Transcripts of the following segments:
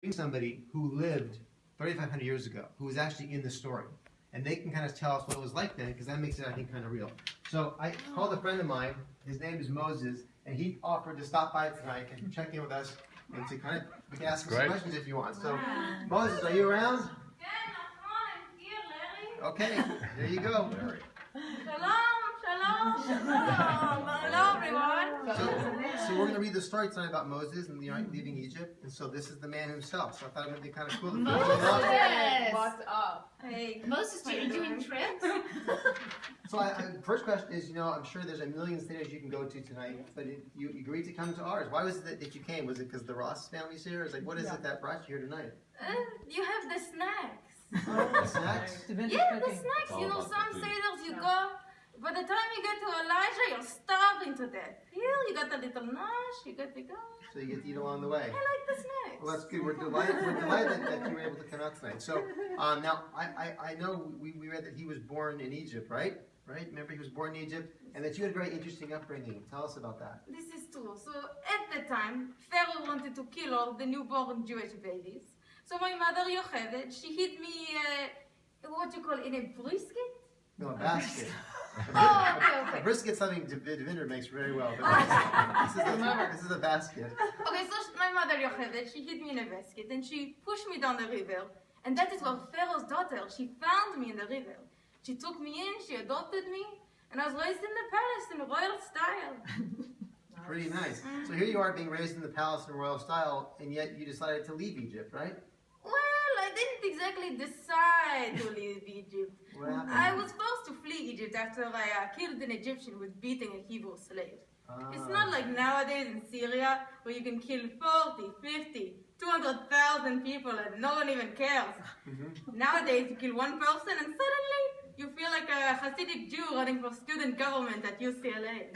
Somebody who lived 3,500 years ago, who was actually in the story. And they can kind of tell us what it was like then, because that makes it, I think, kind of real. So I called a friend of mine, his name is Moses, and he offered to stop by tonight and check in with us, and to kind of, we can ask him some questions if you want. So, Moses, are you around? Okay, there you go. Shalom. Hello, everyone. So we're going to read the story tonight about Moses and leaving Egypt. And so this is the man himself. So I thought it would be kind of cool. Moses. What's up? Hey, Moses, are you doing trips? So first question is, I'm sure there's a million theaters you can go to tonight, but you agreed to come to ours. Why was it that you came? Was it because the Ross family's here? It's like, what is it that brought you here tonight? you have the snacks. The snacks? Yeah, the snacks. Some Seders you go. By the time you get to Elijah, you're starving to death. Here, you got a little nash, you got to go. So you get to eat along the way. I like the snacks. Well, that's good. We're delighted that you were able to come out tonight. So now, I know we read that he was born in Egypt, right? Right? Remember, he was born in Egypt, and that you had a very interesting upbringing. Tell us about that. This is true. So at the time, Pharaoh wanted to kill all the newborn Jewish babies. So my mother, Yocheved, she hid me, what you call, in a brisket? No, a basket. Okay. A brisket's something Devinder makes very well. But this is a basket. Okay, so my mother, Yocheved, she hid me in a basket, and she pushed me down the river. And that is where Pharaoh's daughter, she found me in the river. She took me in, she adopted me, and I was raised in the palace in royal style. Pretty nice. So here you are being raised in the palace in royal style, and yet you decided to leave Egypt, right? Well, I didn't exactly decide to leave Egypt. What happened? I was forced to flee Egypt after I killed an Egyptian with beating a Hebrew slave. It's not like nowadays in Syria where you can kill 40, 50, 200,000 people and no one even cares. Nowadays you kill one person and suddenly you feel like a Hasidic Jew running for student government at UCLA.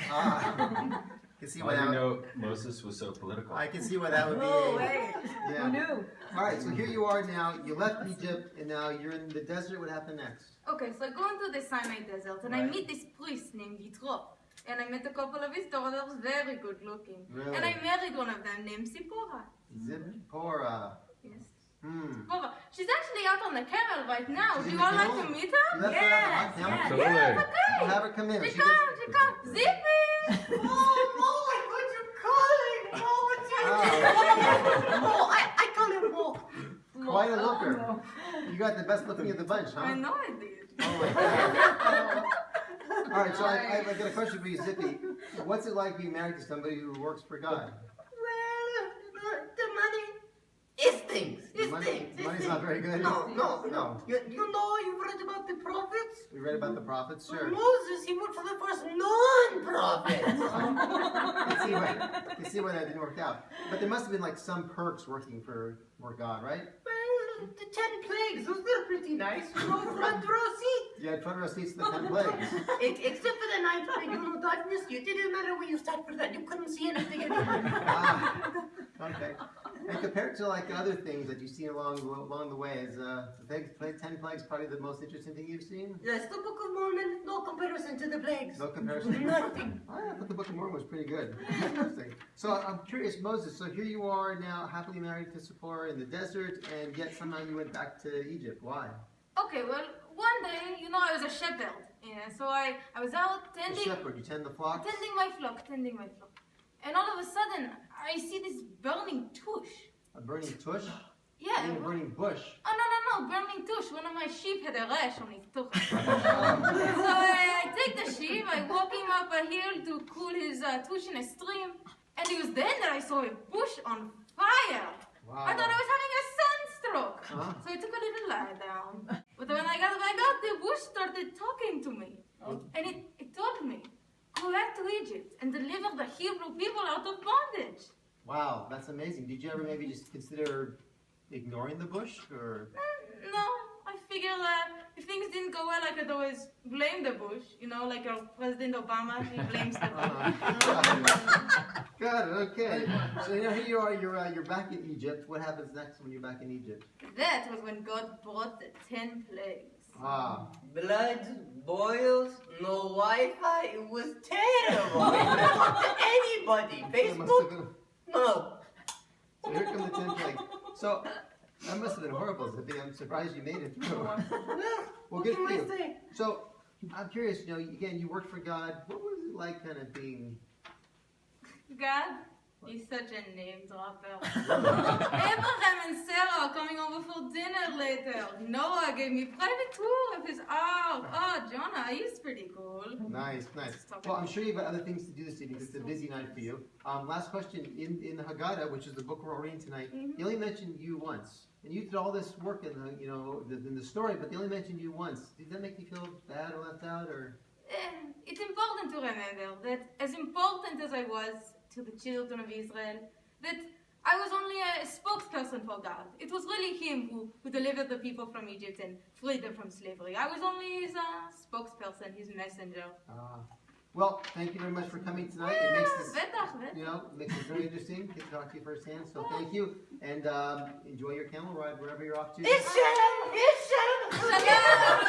Can see why do you know Moses was so political? I can see why that would be. Oh, wait. Yeah. Who knew? All right, so here you are now. You left Egypt, and now you're in the desert. What happened next? Okay, so I go into the Sinai desert, and I meet this priest named Yitro. And I met a couple of his daughters, very good looking. Really? And I married one of them named Zipporah. Zipporah. Yes. Hmm. She's actually out on the camel right now. Do you all like to meet her? Yes. Absolutely. Yes, okay. We'll have her come in. She comes. Zippy! I call him Mo. Quite a looker. You got the best looking of the bunch, huh? I know I did. Oh my God. All right, so I got a question for you, Zippy. What's it like being married to somebody who works for God? Well, the money is things. Money's not very good. No. You know, you've read about the prophets? We read about the prophets, sure. Moses, he worked for the first non-prophet. You see why that didn't work out. But there must have been like some perks working for God, right? Well, the 10 plagues, those were pretty nice. You know, front row seat. You had front row seats to the 10 plagues. Except for the night plague, darkness, it didn't matter where you sat for that. You couldn't see anything anymore. Okay. And compared to like other things that you've seen along the way, is the 10 plagues probably the most interesting thing you've seen? Yes, the Book of Mormon, no comparison to the plagues. No comparison? Nothing. I thought the Book of Mormon was pretty good. Interesting. So I'm curious, Moses, so here you are now happily married to Zipporah in the desert, and yet somehow you went back to Egypt. Why? Okay, well, one day, I was a shepherd. Yeah, so I was out tending... A shepherd, you tend the flocks? Tending my flock. And all of a sudden, I see this burning tush. A burning tush? Yeah. You mean a burning bush? Oh, no, burning tush. One of my sheep had a rash on his tush. So I take the sheep, I walk him up a hill to cool his tush in a stream, and it was then that I saw a bush on fire. Wow. I thought I was having a sunstroke. So I took a little lie down. But when I got back out, the bush started talking to me. And it told me, go back to Egypt and deliver the Hebrew people out of bondage. Wow, that's amazing. Did you ever maybe just consider ignoring the bush, or? No, I figure that if things didn't go well, I could always blame the bush. Like our President Obama, he blames the bush. Got it. Okay. So here you are. You're back in Egypt. What happens next when you're back in Egypt? That was when God brought the 10 plagues. Blood, boils, no Wi-Fi. It was terrible. You couldn't talk to anybody. Facebook? No. So here come the 10 plagues. So, that must have been horrible, Zippy. I'm surprised you made it through. Well, good for you. So, I'm curious, again, you worked for God. What was it like kind of being... God, he's such a name dropper. Abraham and Sarah are coming over for dinner later. Noah gave me a private tour of his ark. Oh, Jonah, he's pretty cool. Nice. Well, I'm sure you've got other things to do this evening because it's a busy night for you. Last question. In the Haggadah, which is the book we're reading tonight, he only mentioned you once. And you did all this work in the story, but they only mentioned you once. Did that make you feel bad or left out, or? It's important to remember that as important as I was to the children of Israel, that I was only a spokesperson for God. It was really Him who delivered the people from Egypt and freed them from slavery. I was only his spokesperson, his messenger. Well, thank you very much for coming tonight. It makes this, Beta. makes it very interesting to talk to you firsthand. So thank you, and enjoy your camel ride wherever you're off to. It's Shalom! It's Shalom! Shalom!